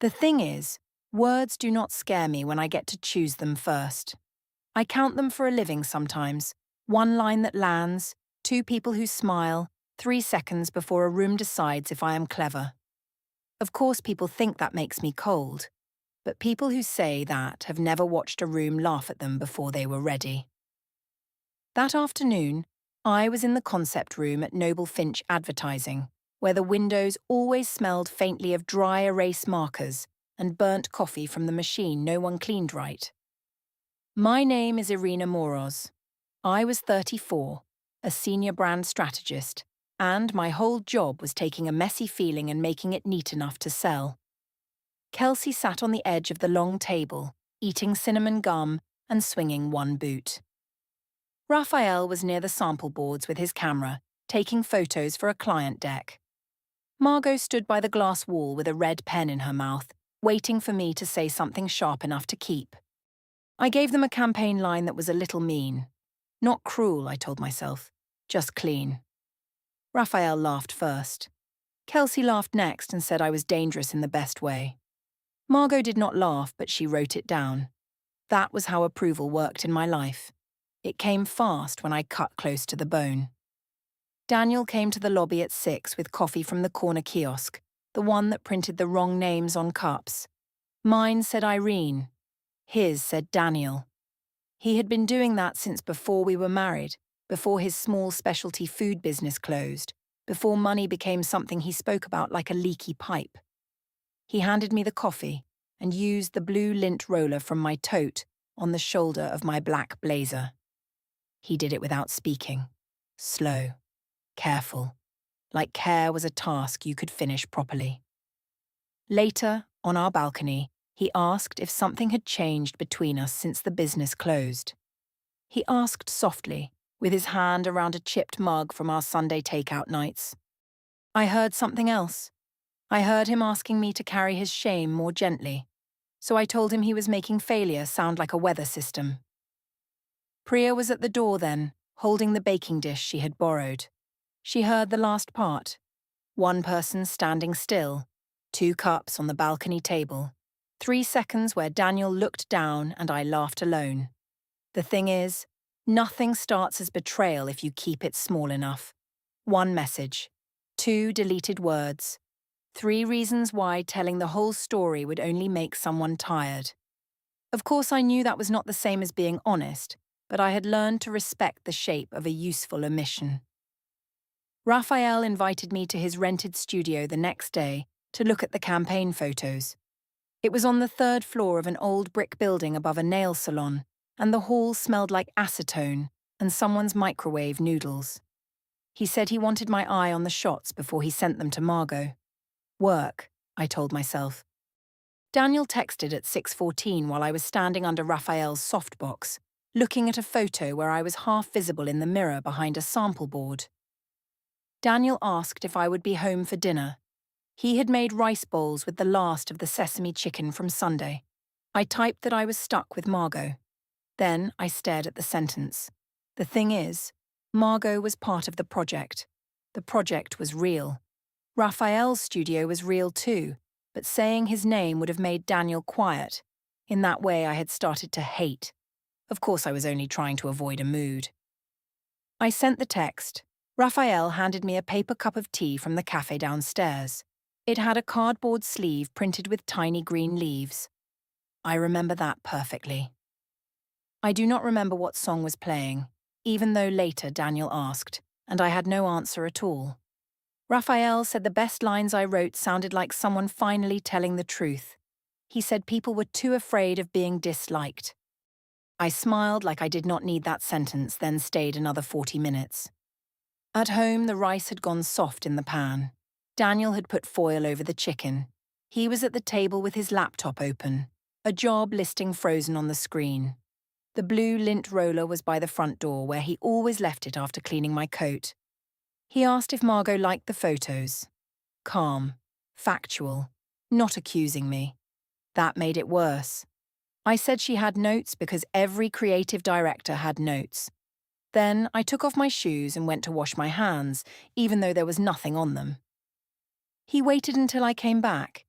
The thing is, words do not scare me when I get to choose them first. I count them for a living sometimes. One line that lands, two people who smile, 3 seconds before a room decides if I am clever. Of course, people think that makes me cold, but people who say that have never watched a room laugh at them before they were ready. That afternoon, I was in the concept room at Noble Finch Advertising, where the windows always smelled faintly of dry erase markers and burnt coffee from the machine no one cleaned right. My name is Irina Moroz. I was 34, a senior brand strategist, and my whole job was taking a messy feeling and making it neat enough to sell. Kelsey sat on the edge of the long table, eating cinnamon gum and swinging one boot. Raphael was near the sample boards with his camera, taking photos for a client deck. Margot stood by the glass wall with a red pen in her mouth, waiting for me to say something sharp enough to keep. I gave them a campaign line that was a little mean. Not cruel, I told myself, just clean. Raphael laughed first. Kelsey laughed next and said I was dangerous in the best way. Margot did not laugh, but she wrote it down. That was how approval worked in my life. It came fast when I cut close to the bone. Daniel came to the lobby at 6 with coffee from the corner kiosk, the one that printed the wrong names on cups. Mine said Irene. His said Daniel. He had been doing that since before we were married, before his small specialty food business closed, before money became something he spoke about like a leaky pipe. He handed me the coffee and used the blue lint roller from my tote on the shoulder of my black blazer. He did it without speaking, slow, careful, like care was a task you could finish properly. Later, on our balcony, he asked if something had changed between us since the business closed. He asked softly, with his hand around a chipped mug from our Sunday takeout nights. I heard something else. I heard him asking me to carry his shame more gently, so I told him he was making failure sound like a weather system. Priya was at the door then, holding the baking dish she had borrowed. She heard the last part. One person standing still, 2 cups on the balcony table, 3 seconds where Daniel looked down and I laughed alone. The thing is, nothing starts as betrayal if you keep it small enough. 1 message, 2 deleted words, 3 reasons why telling the whole story would only make someone tired. Of course, I knew that was not the same as being honest, but I had learned to respect the shape of a useful omission. Raphael invited me to his rented studio the next day to look at the campaign photos. It was on the 3rd floor of an old brick building above a nail salon, and the hall smelled like acetone and someone's microwave noodles. He said he wanted my eye on the shots before he sent them to Margot. Work, I told myself. Daniel texted at 6:14 while I was standing under Raphael's softbox, looking at a photo where I was half visible in the mirror behind a sample board. Daniel asked if I would be home for dinner. He had made rice bowls with the last of the sesame chicken from Sunday. I typed that I was stuck with Margot. Then I stared at the sentence. The thing is, Margot was part of the project. The project was real. Raphael's studio was real too, but saying his name would have made Daniel quiet. In that way, I had started to hate. Of course, I was only trying to avoid a mood. I sent the text. Raphael handed me a paper cup of tea from the cafe downstairs. It had a cardboard sleeve printed with tiny green leaves. I remember that perfectly. I do not remember what song was playing, even though later Daniel asked, and I had no answer at all. Raphael said the best lines I wrote sounded like someone finally telling the truth. He said people were too afraid of being disliked. I smiled like I did not need that sentence, then stayed another 40 minutes. At home, the rice had gone soft in the pan. Daniel had put foil over the chicken. He was at the table with his laptop open, a job listing frozen on the screen. The blue lint roller was by the front door where he always left it after cleaning my coat. He asked if Margot liked the photos. Calm, factual, not accusing me. That made it worse. I said she had notes because every creative director had notes. Then I took off my shoes and went to wash my hands, even though there was nothing on them. He waited until I came back.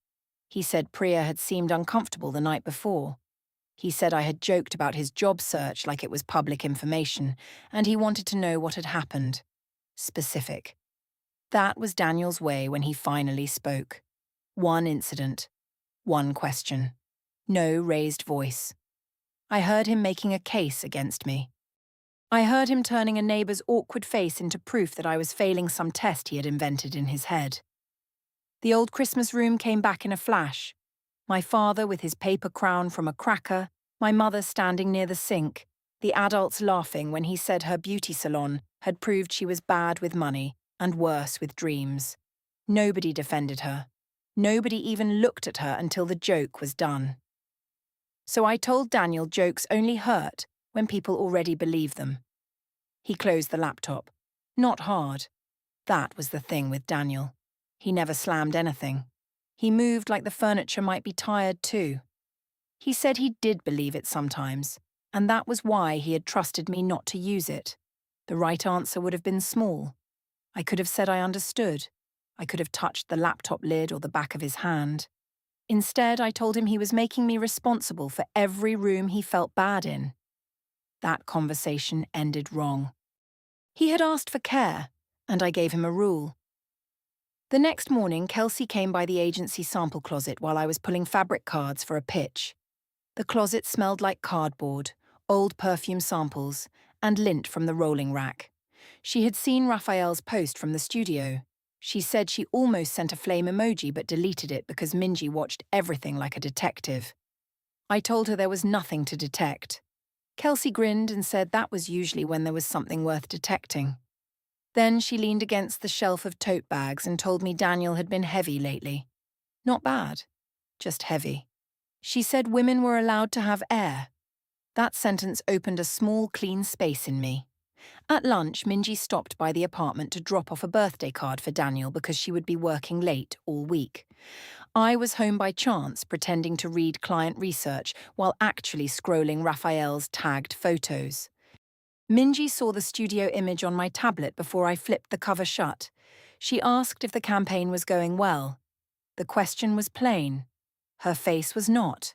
He said Priya had seemed uncomfortable the night before. He said I had joked about his job search like it was public information, and he wanted to know what had happened. Specific. That was Daniel's way when he finally spoke. One incident. One question. No raised voice. I heard him making a case against me. I heard him turning a neighbour's awkward face into proof that I was failing some test he had invented in his head. The old Christmas room came back in a flash. My father with his paper crown from a cracker, my mother standing near the sink, the adults laughing when he said her beauty salon had proved she was bad with money and worse with dreams. Nobody defended her. Nobody even looked at her until the joke was done. So I told Daniel jokes only hurt when people already believe them. He closed the laptop. Not hard. That was the thing with Daniel. He never slammed anything. He moved like the furniture might be tired too. He said he did believe it sometimes, and that was why he had trusted me not to use it. The right answer would have been small. I could have said I understood. I could have touched the laptop lid or the back of his hand. Instead, I told him he was making me responsible for every room he felt bad in. That conversation ended wrong. He had asked for care, and I gave him a rule. The next morning, Kelsey came by the agency sample closet while I was pulling fabric cards for a pitch. The closet smelled like cardboard, old perfume samples, and lint from the rolling rack. She had seen Raphael's post from the studio. She said she almost sent a flame emoji but deleted it because Minji watched everything like a detective. I told her there was nothing to detect. Kelsey grinned and said that was usually when there was something worth detecting. Then she leaned against the shelf of tote bags and told me Daniel had been heavy lately. Not bad, just heavy. She said women were allowed to have air. That sentence opened a small, clean space in me. At lunch, Minji stopped by the apartment to drop off a birthday card for Daniel because she would be working late all week. I was home by chance, pretending to read client research while actually scrolling Raphael's tagged photos. Minji saw the studio image on my tablet before I flipped the cover shut. She asked if the campaign was going well. The question was plain. Her face was not.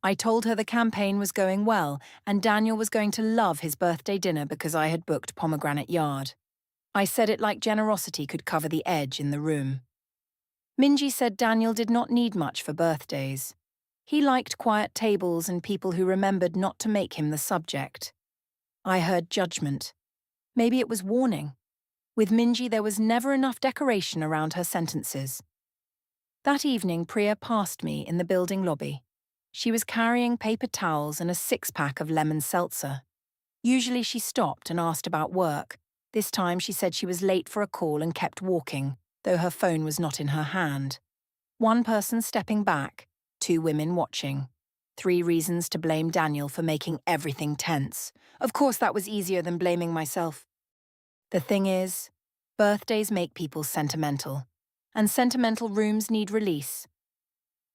I told her the campaign was going well and Daniel was going to love his birthday dinner because I had booked Pomegranate Yard. I said it like generosity could cover the edge in the room. Minji said Daniel did not need much for birthdays. He liked quiet tables and people who remembered not to make him the subject. I heard judgment. Maybe it was warning. With Minji, there was never enough decoration around her sentences. That evening, Priya passed me in the building lobby. She was carrying paper towels and a six-pack of lemon seltzer. Usually she stopped and asked about work. This time she said she was late for a call and kept walking, though her phone was not in her hand. One person stepping back, two women watching. 3 reasons to blame Daniel for making everything tense. Of course, that was easier than blaming myself. The thing is, birthdays make people sentimental, and sentimental rooms need release.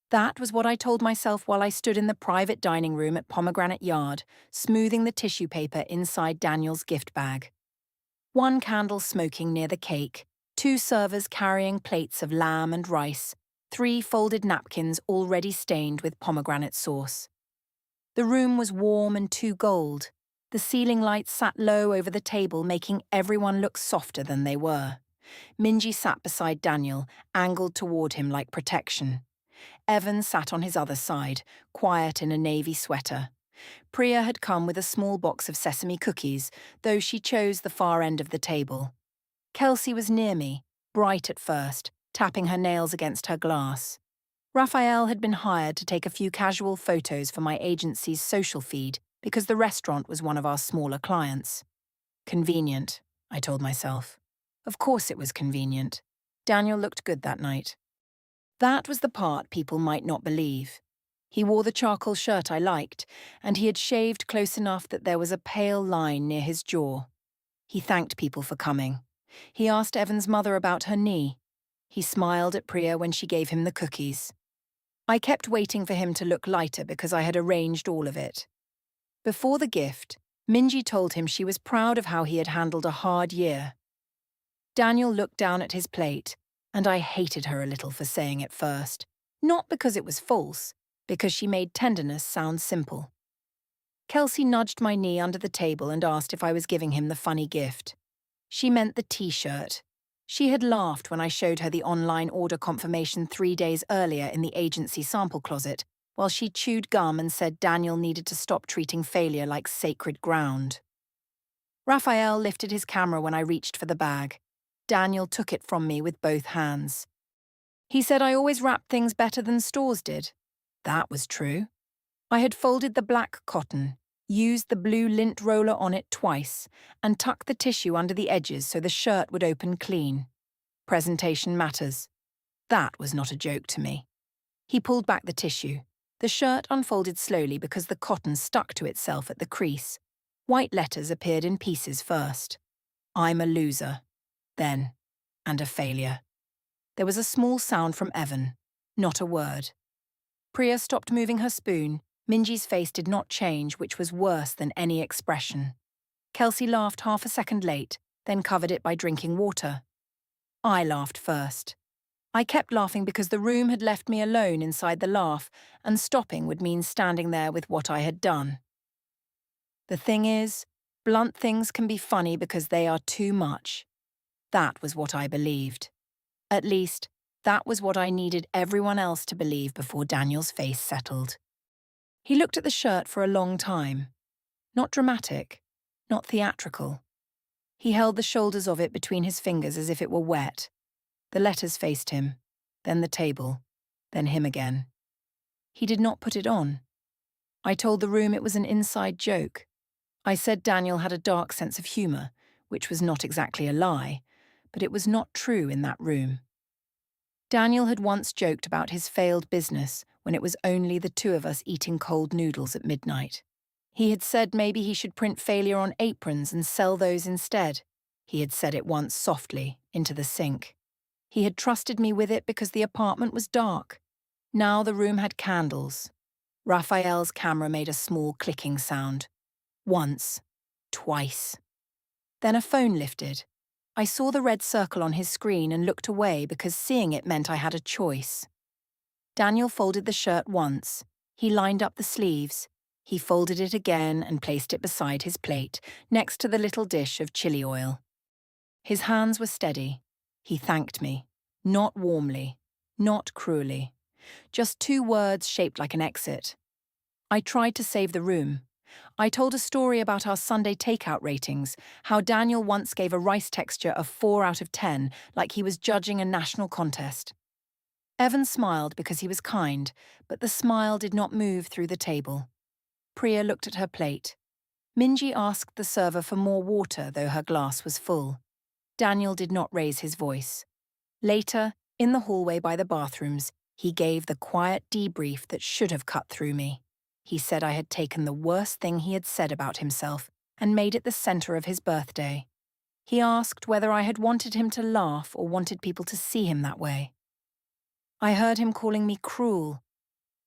That was what I told myself while I stood in the private dining room at Pomegranate Yard, smoothing the tissue paper inside Daniel's gift bag. 1 candle smoking near the cake, 2 servers carrying plates of lamb and rice, 3 folded napkins already stained with pomegranate sauce. The room was warm and too gold. The ceiling lights sat low over the table, making everyone look softer than they were. Minji sat beside Daniel, angled toward him like protection. Evan sat on his other side, quiet in a navy sweater. Priya had come with a small box of sesame cookies, though she chose the far end of the table. Kelsey was near me, bright at first, tapping her nails against her glass. Raphael had been hired to take a few casual photos for my agency's social feed because the restaurant was one of our smaller clients. Convenient, I told myself. Of course it was convenient. Daniel looked good that night. That was the part people might not believe. He wore the charcoal shirt I liked, and he had shaved close enough that there was a pale line near his jaw. He thanked people for coming. He asked Evan's mother about her knee. He smiled at Priya when she gave him the cookies. I kept waiting for him to look lighter because I had arranged all of it. Before the gift, Minji told him she was proud of how he had handled a hard year. Daniel looked down at his plate, and I hated her a little for saying it first. Not because it was false, because she made tenderness sound simple. Kelsey nudged my knee under the table and asked if I was giving him the funny gift. She meant the t-shirt. She had laughed when I showed her the online order confirmation 3 days earlier in the agency sample closet, while she chewed gum and said Daniel needed to stop treating failure like sacred ground. Raphael lifted his camera when I reached for the bag. Daniel took it from me with both hands. He said I always wrapped things better than stores did. That was true. I had folded the black cotton, used the blue lint roller on it twice, and tucked the tissue under the edges so the shirt would open clean. Presentation matters. That was not a joke to me. He pulled back the tissue. The shirt unfolded slowly because the cotton stuck to itself at the crease. White letters appeared in pieces first. I'm a loser. Then. And a failure. There was a small sound from Evan. Not a word. Priya stopped moving her spoon. Minji's face did not change, which was worse than any expression. Kelsey laughed half a second late, then covered it by drinking water. I laughed first. I kept laughing because the room had left me alone inside the laugh, and stopping would mean standing there with what I had done. The thing is, blunt things can be funny because they are too much. That was what I believed. At least, that was what I needed everyone else to believe before Daniel's face settled. He looked at the shirt for a long time. Not dramatic, not theatrical. He held the shoulders of it between his fingers as if it were wet. The letters faced him, then the table, then him again. He did not put it on. I told the room it was an inside joke. I said Daniel had a dark sense of humour, which was not exactly a lie, but it was not true in that room. Daniel had once joked about his failed business when it was only the two of us eating cold noodles at midnight. He had said maybe he should print failure on aprons and sell those instead. He had said it once softly, into the sink. He had trusted me with it because the apartment was dark. Now the room had candles. Raphael's camera made a small clicking sound. Once. Twice. Then a phone lifted. I saw the red circle on his screen and looked away because seeing it meant I had a choice. Daniel folded the shirt once. He lined up the sleeves. He folded it again and placed it beside his plate, next to the little dish of chili oil. His hands were steady. He thanked me. Not warmly. Not cruelly. Just 2 words shaped like an exit. I tried to save the room. I told a story about our Sunday takeout ratings, how Daniel once gave a rice texture of 4 out of 10, like he was judging a national contest. Evan smiled because he was kind, but the smile did not move through the table. Priya looked at her plate. Minji asked the server for more water, though her glass was full. Daniel did not raise his voice. Later, in the hallway by the bathrooms, he gave the quiet debrief that should have cut through me. He said I had taken the worst thing he had said about himself and made it the center of his birthday. He asked whether I had wanted him to laugh or wanted people to see him that way. I heard him calling me cruel.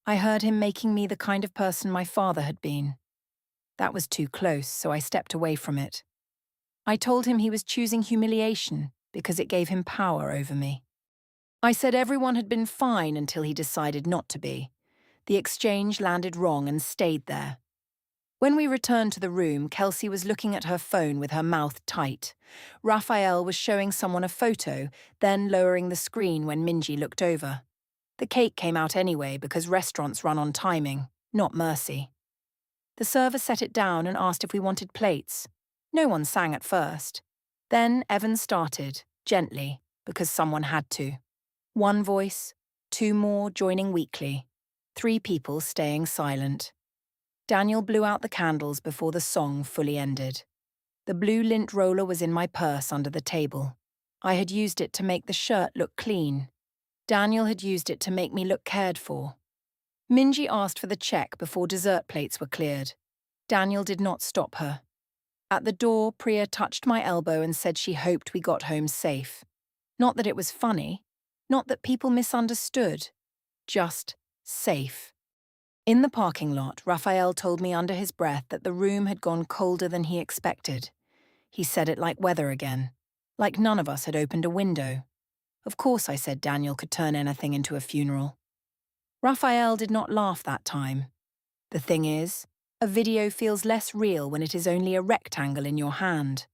I heard him making me the kind of person my father had been. That was too close, so I stepped away from it. I told him he was choosing humiliation because it gave him power over me. I said everyone had been fine until he decided not to be. The exchange landed wrong and stayed there. When we returned to the room, Kelsey was looking at her phone with her mouth tight. Raphael was showing someone a photo, then lowering the screen when Minji looked over. The cake came out anyway because restaurants run on timing, not mercy. The server set it down and asked if we wanted plates. No one sang at first. Then Evan started, gently, because someone had to. 1 voice, 2 more joining weakly. 3 people staying silent. Daniel blew out the candles before the song fully ended. The blue lint roller was in my purse under the table. I had used it to make the shirt look clean. Daniel had used it to make me look cared for. Minji asked for the check before dessert plates were cleared. Daniel did not stop her. At the door, Priya touched my elbow and said she hoped we got home safe. Not that it was funny. Not that people misunderstood. Just safe. In the parking lot, Raphael told me under his breath that the room had gone colder than he expected. He said it like weather again, like none of us had opened a window. Of course I said Daniel could turn anything into a funeral. Raphael did not laugh that time. The thing is, a video feels less real when it is only a rectangle in your hand.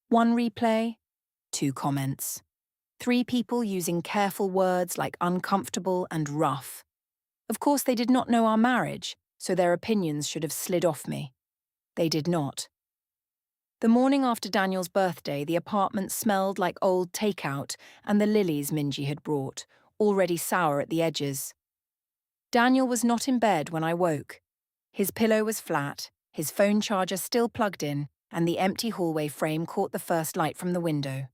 One replay, two comments. Three people using careful words like uncomfortable and rough. Of course, they did not know our marriage, so their opinions should have slid off me. They did not. The morning after Daniel's birthday, the apartment smelled like old takeout and the lilies Minji had brought, already sour at the edges. Daniel was not in bed when I woke. His pillow was flat, his phone charger still plugged in, and the empty hallway frame caught the first light from the window.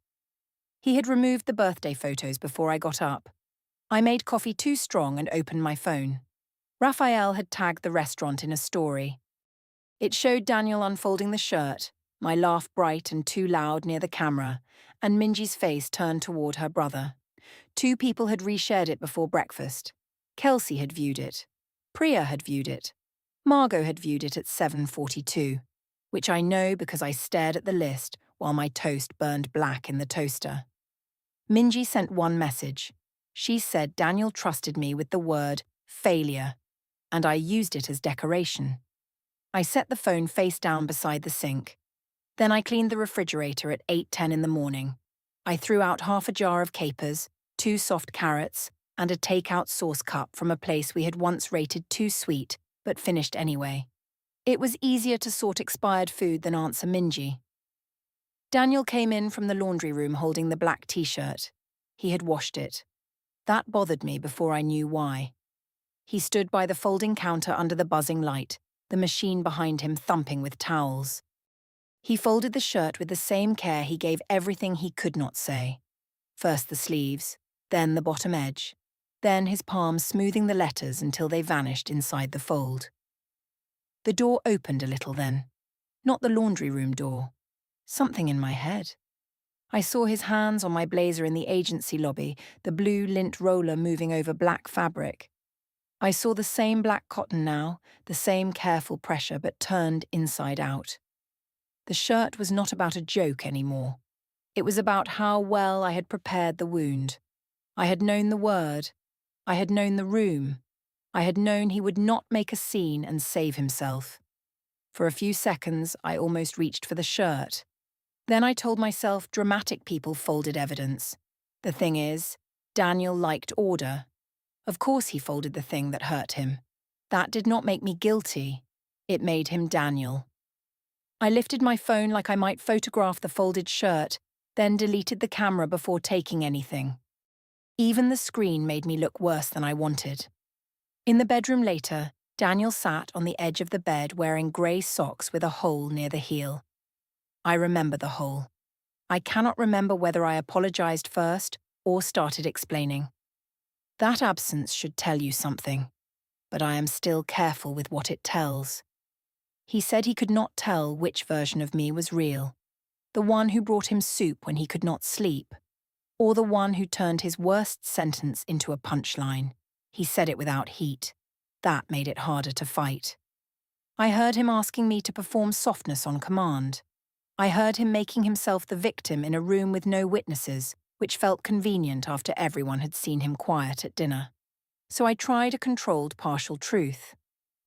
He had removed the birthday photos before I got up. I made coffee too strong and opened my phone. Raphael had tagged the restaurant in a story. It showed Daniel unfolding the shirt, my laugh bright and too loud near the camera, and Minji's face turned toward her brother. Two people had reshared it before breakfast. Kelsey had viewed it. Priya had viewed it. Margot had viewed it at 7:42, which I know because I stared at the list while my toast burned black in the toaster. Minji sent one message. She said Daniel trusted me with the word failure, and I used it as decoration. I set the phone face down beside the sink. Then I cleaned the refrigerator at 8:10 in the morning. I threw out half a jar of capers, 2 soft carrots, and a takeout sauce cup from a place we had once rated too sweet, but finished anyway. It was easier to sort expired food than answer Minji. Daniel came in from the laundry room holding the black t-shirt. He had washed it. That bothered me before I knew why. He stood by the folding counter under the buzzing light, the machine behind him thumping with towels. He folded the shirt with the same care he gave everything he could not say. First the sleeves, then the bottom edge, then his palms smoothing the letters until they vanished inside the fold. The door opened a little then. Not the laundry room door. Something in my head. I saw his hands on my blazer in the agency lobby, the blue lint roller moving over black fabric. I saw the same black cotton now, the same careful pressure, but turned inside out. The shirt was not about a joke anymore. It was about how well I had prepared the wound. I had known the word. I had known the room. I had known he would not make a scene and save himself. For a few seconds, I almost reached for the shirt. Then I told myself dramatic people folded evidence. The thing is, Daniel liked order. Of course he folded the thing that hurt him. That did not make me guilty. It made him Daniel. I lifted my phone like I might photograph the folded shirt, then deleted the camera before taking anything. Even the screen made me look worse than I wanted. In the bedroom later, Daniel sat on the edge of the bed wearing grey socks with a hole near the heel. I remember the hole. I cannot remember whether I apologized first or started explaining. That absence should tell you something, but I am still careful with what it tells. He said he could not tell which version of me was real, the one who brought him soup when he could not sleep, or the one who turned his worst sentence into a punchline. He said it without heat. That made it harder to fight. I heard him asking me to perform softness on command. I heard him making himself the victim in a room with no witnesses, which felt convenient after everyone had seen him quiet at dinner. So I tried a controlled partial truth.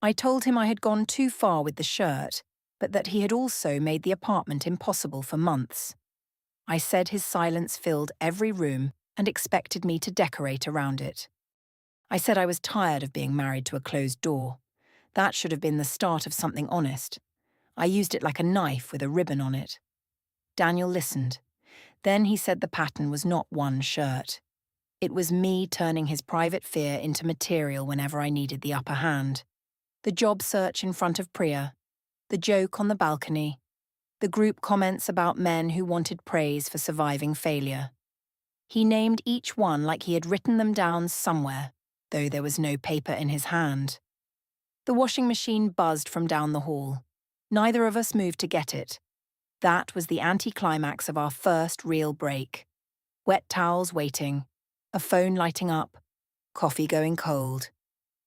I told him I had gone too far with the shirt, but that he had also made the apartment impossible for months. I said his silence filled every room and expected me to decorate around it. I said I was tired of being married to a closed door. That should have been the start of something honest. I used it like a knife with a ribbon on it. Daniel listened. Then he said the pattern was not one shirt. It was me turning his private fear into material whenever I needed the upper hand. The job search in front of Priya, the joke on the balcony, the group comments about men who wanted praise for surviving failure. He named each one like he had written them down somewhere, though there was no paper in his hand. The washing machine buzzed from down the hall. Neither of us moved to get it. That was the anticlimax of our first real break. Wet towels waiting, a phone lighting up, coffee going cold.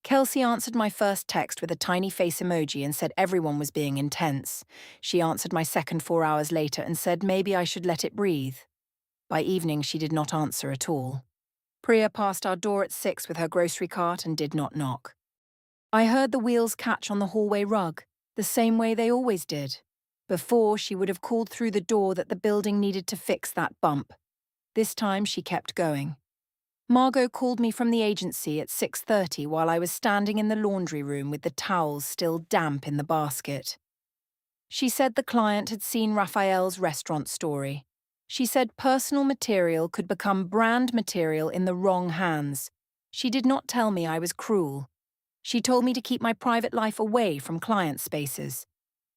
Kelsey answered my first text with a tiny face emoji and said everyone was being intense. She answered my second 4 hours later and said maybe I should let it breathe. By evening, she did not answer at all. Priya passed our door at 6 with her grocery cart and did not knock. I heard the wheels catch on the hallway rug, the same way they always did. Before, she would have called through the door that the building needed to fix that bump. This time, she kept going. Margot called me from the agency at 6:30 while I was standing in the laundry room with the towels still damp in the basket. She said the client had seen Raphael's restaurant story. She said personal material could become brand material in the wrong hands. She did not tell me I was cruel. She told me to keep my private life away from client spaces.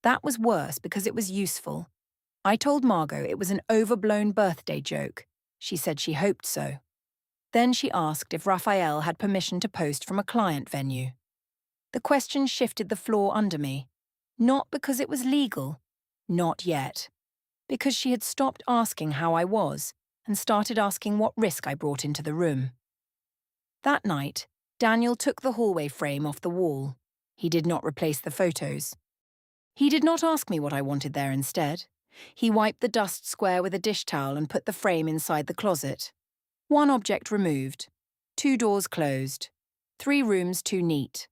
That was worse because it was useful. I told Margot it was an overblown birthday joke. She said she hoped so. Then she asked if Raphael had permission to post from a client venue. The question shifted the floor under me. Not because it was legal. Not yet. Because she had stopped asking how I was and started asking what risk I brought into the room. That night, Daniel took the hallway frame off the wall. He did not replace the photos. He did not ask me what I wanted there instead. He wiped the dust square with a dish towel and put the frame inside the closet. One object removed. 2 doors closed. 3 rooms too neat.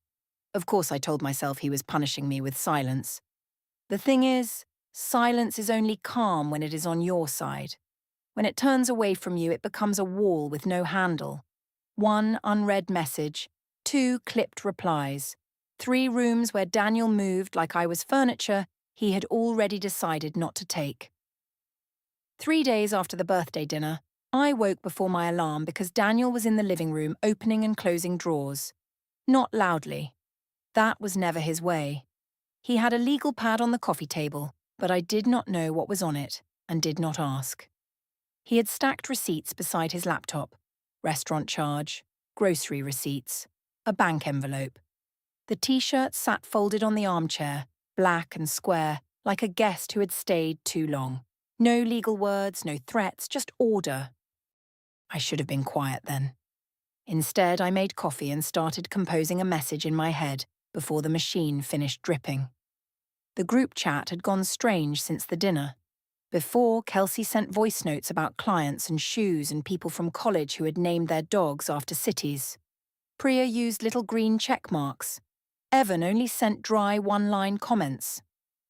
Of course, I told myself he was punishing me with silence. The thing is, silence is only calm when it is on your side. When it turns away from you, it becomes a wall with no handle. 1 unread message, 2 clipped replies, 3 rooms where Daniel moved like I was furniture he had already decided not to take. 3 days after the birthday dinner, I woke before my alarm because Daniel was in the living room opening and closing drawers. Not loudly. That was never his way. He had a legal pad on the coffee table, but I did not know what was on it and did not ask. He had stacked receipts beside his laptop. Restaurant charge, grocery receipts, a bank envelope. The T-shirt sat folded on the armchair, black and square, like a guest who had stayed too long. No legal words, no threats, just order. I should have been quiet then. Instead, I made coffee and started composing a message in my head before the machine finished dripping. The group chat had gone strange since the dinner. Before, Kelsey sent voice notes about clients and shoes and people from college who had named their dogs after cities. Priya used little green check marks. Evan only sent dry one-line comments.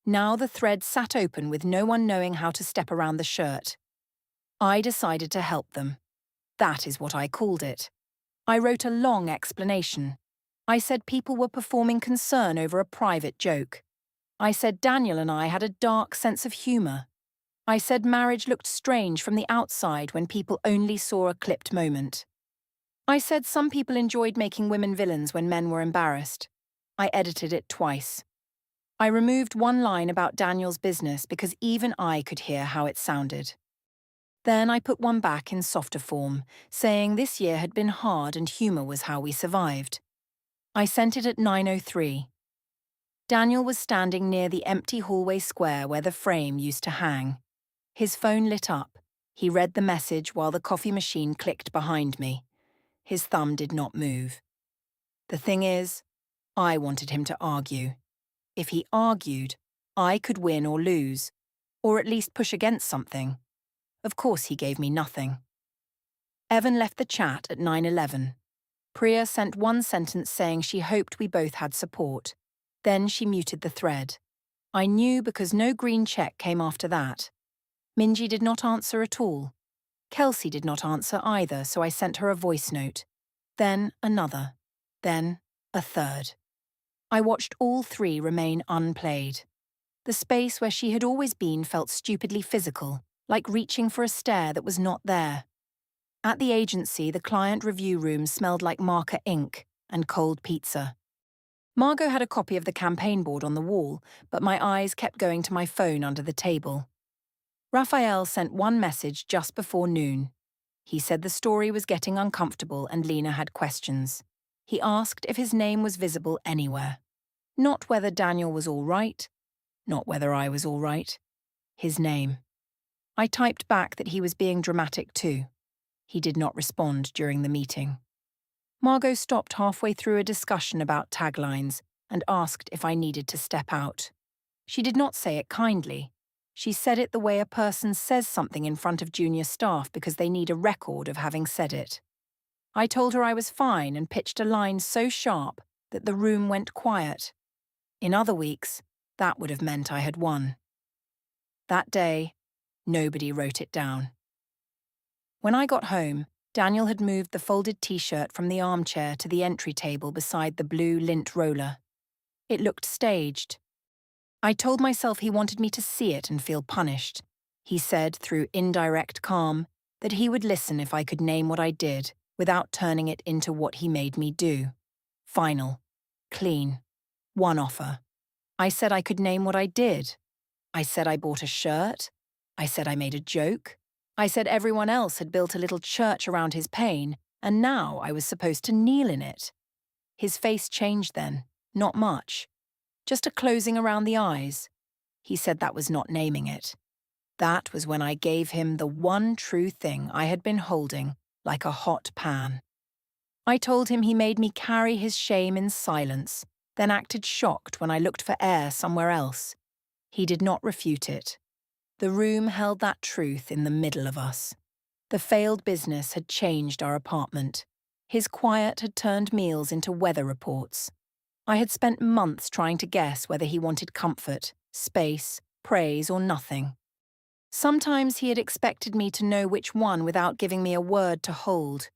Now the thread sat open with no one knowing how to step around the shirt. I decided to help them. That is what I called it. I wrote a long explanation. I said people were performing concern over a private joke. I said Daniel and I had a dark sense of humour. I said marriage looked strange from the outside when people only saw a clipped moment. I said some people enjoyed making women villains when men were embarrassed. I edited it twice. I removed one line about Daniel's business because even I could hear how it sounded. Then I put one back in softer form, saying this year had been hard and humour was how we survived. I sent it at 9:03. Daniel was standing near the empty hallway square where the frame used to hang. His phone lit up. He read the message while the coffee machine clicked behind me. His thumb did not move. The thing is, I wanted him to argue. If he argued, I could win or lose, or at least push against something. Of course, he gave me nothing. Evan left the chat at 9:11. Priya sent one sentence saying she hoped we both had support. Then she muted the thread. I knew because no green check came after that. Minji did not answer at all. Kelsey did not answer either, so I sent her a voice note. Then another. Then a third. I watched all 3 remain unplayed. The space where she had always been felt stupidly physical, like reaching for a stair that was not there. At the agency, the client review room smelled like marker ink and cold pizza. Margot had a copy of the campaign board on the wall, but my eyes kept going to my phone under the table. Raphael sent one message just before noon. He said the story was getting uncomfortable and Lena had questions. He asked if his name was visible anywhere. Not whether Daniel was all right, not whether I was all right. His name. I typed back that he was being dramatic too. He did not respond during the meeting. Margot stopped halfway through a discussion about taglines and asked if I needed to step out. She did not say it kindly. She said it the way a person says something in front of junior staff because they need a record of having said it. I told her I was fine and pitched a line so sharp that the room went quiet. In other weeks, that would have meant I had won. That day, nobody wrote it down. When I got home, Daniel had moved the folded t-shirt from the armchair to the entry table beside the blue lint roller. It looked staged. I told myself he wanted me to see it and feel punished. He said, through indirect calm, that he would listen if I could name what I did without turning it into what he made me do. Final. Clean. One offer. I said I could name what I did. I said I bought a shirt. I said I made a joke. I said everyone else had built a little church around his pain, and now I was supposed to kneel in it. His face changed then, not much. Just a closing around the eyes. He said that was not naming it. That was when I gave him the one true thing I had been holding like a hot pan. I told him he made me carry his shame in silence, then acted shocked when I looked for air somewhere else. He did not refute it. The room held that truth in the middle of us. The failed business had changed our apartment. His quiet had turned meals into weather reports. I had spent months trying to guess whether he wanted comfort, space, praise, or nothing. Sometimes he had expected me to know which one without giving me a word to hold.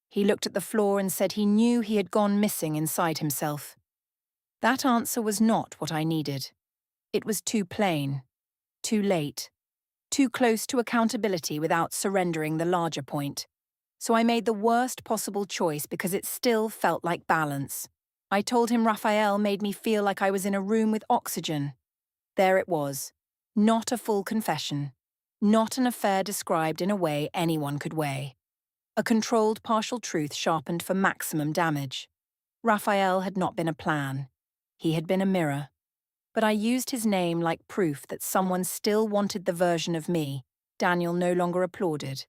He looked at the floor and said he knew he had gone missing inside himself. That answer was not what I needed. It was too plain, too late, too close to accountability without surrendering the larger point. So I made the worst possible choice because it still felt like balance. I told him Raphael made me feel like I was in a room with oxygen. There it was. Not a full confession. Not an affair described in a way anyone could weigh. A controlled partial truth sharpened for maximum damage. Raphael had not been a plan. He had been a mirror. But I used his name like proof that someone still wanted the version of me Daniel no longer applauded.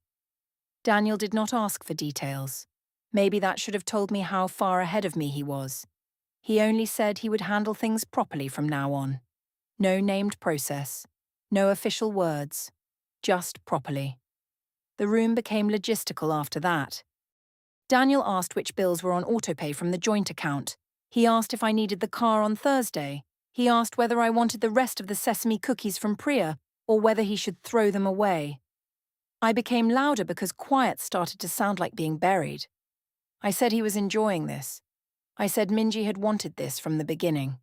Daniel did not ask for details. Maybe that should have told me how far ahead of me he was. He only said he would handle things properly from now on. No named process. No official words. Just properly. The room became logistical after that. Daniel asked which bills were on autopay from the joint account. He asked if I needed the car on Thursday. He asked whether I wanted the rest of the sesame cookies from Priya or whether he should throw them away. I became louder because quiet started to sound like being buried. I said he was enjoying this. I said Minji had wanted this from the beginning.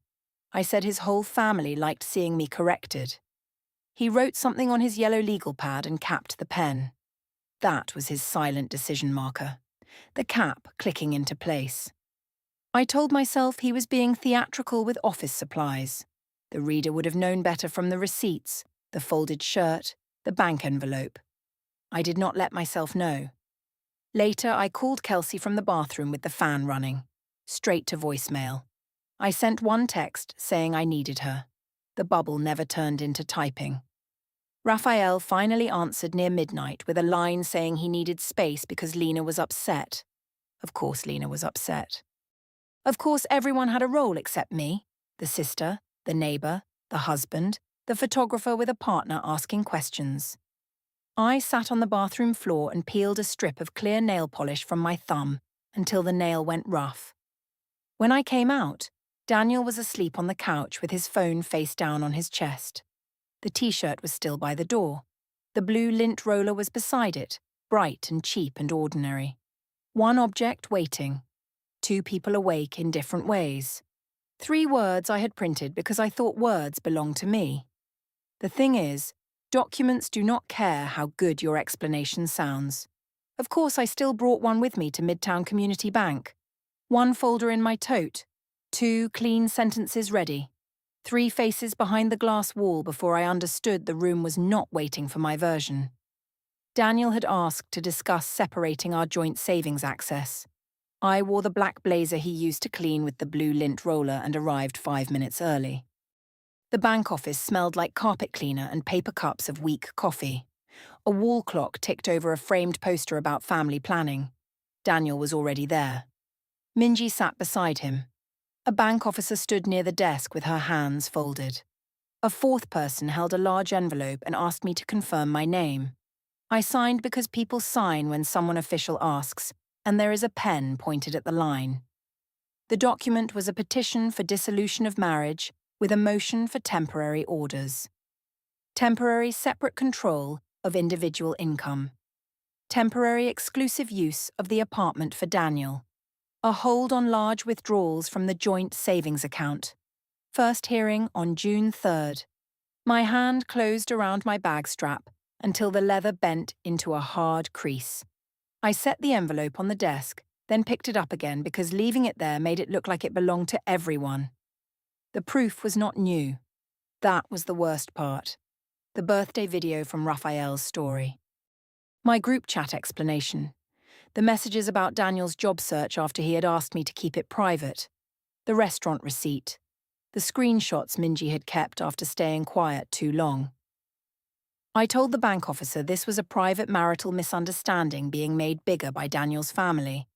I said his whole family liked seeing me corrected. He wrote something on his yellow legal pad and capped the pen. That was his silent decision marker, the cap clicking into place. I told myself he was being theatrical with office supplies. The reader would have known better from the receipts, the folded shirt, the bank envelope. I did not let myself know. Later, I called Kelsey from the bathroom with the fan running, straight to voicemail. I sent one text saying I needed her. The bubble never turned into typing. Raphael finally answered near midnight with a line saying he needed space because Lena was upset. Of course Lena was upset. Of course everyone had a role except me, the sister, the neighbour, the husband, the photographer with a partner asking questions. I sat on the bathroom floor and peeled a strip of clear nail polish from my thumb until the nail went rough. When I came out, Daniel was asleep on the couch with his phone face down on his chest. The t-shirt was still by the door. The blue lint roller was beside it, bright and cheap and ordinary. One object waiting. Two people awake in different ways. 3 words I had printed because I thought words belonged to me. The thing is, documents do not care how good your explanation sounds. Of course, I still brought one with me to Midtown Community Bank. 1 folder in my tote. 2 clean sentences ready. 3 faces behind the glass wall before I understood the room was not waiting for my version. Daniel had asked to discuss separating our joint savings access. I wore the black blazer he used to clean with the blue lint roller and arrived 5 minutes early. The bank office smelled like carpet cleaner and paper cups of weak coffee. A wall clock ticked over a framed poster about family planning. Daniel was already there. Minji sat beside him. A bank officer stood near the desk with her hands folded. A 4th person held a large envelope and asked me to confirm my name. I signed because people sign when someone official asks, and there is a pen pointed at the line. The document was a petition for dissolution of marriage with a motion for temporary orders. Temporary separate control of individual income. Temporary exclusive use of the apartment for Daniel. A hold on large withdrawals from the joint savings account. First hearing on June 3rd. My hand closed around my bag strap until the leather bent into a hard crease. I set the envelope on the desk, then picked it up again because leaving it there made it look like it belonged to everyone. The proof was not new. That was the worst part. The birthday video from Raphael's story. My group chat explanation. The messages about Daniel's job search after he had asked me to keep it private. The restaurant receipt. The screenshots Minji had kept after staying quiet too long. I told the bank officer this was a private marital misunderstanding being made bigger by Daniel's family.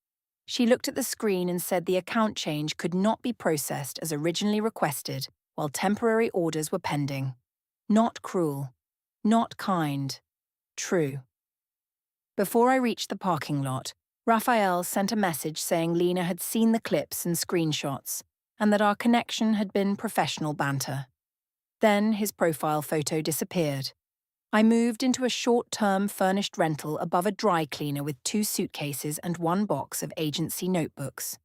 She looked at the screen and said the account change could not be processed as originally requested while temporary orders were pending. Not cruel. Not kind. True. Before I reached the parking lot, Raphael sent a message saying Lena had seen the clips and screenshots, and that our connection had been professional banter. Then his profile photo disappeared. I moved into a short-term furnished rental above a dry cleaner with 2 suitcases and 1 box of agency notebooks.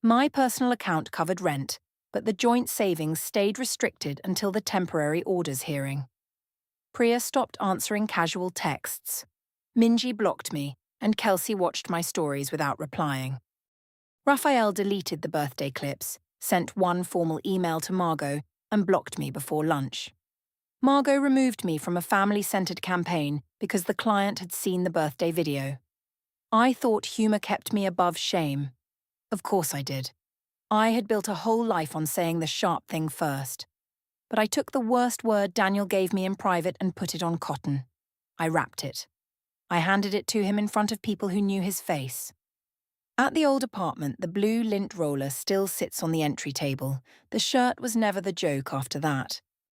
My personal account covered rent, but the joint savings stayed restricted until the temporary orders hearing. Priya stopped answering casual texts. Minji blocked me, and Kelsey watched my stories without replying. Raphael deleted the birthday clips, sent 1 formal email to Margot, and blocked me before lunch. Margot removed me from a family-centered campaign because the client had seen the birthday video. I thought humor kept me above shame. Of course I did. I had built a whole life on saying the sharp thing first. But I took the worst word Daniel gave me in private and put it on cotton. I wrapped it. I handed it to him in front of people who knew his face. At the old apartment, the blue lint roller still sits on the entry table. The shirt was never the joke after that.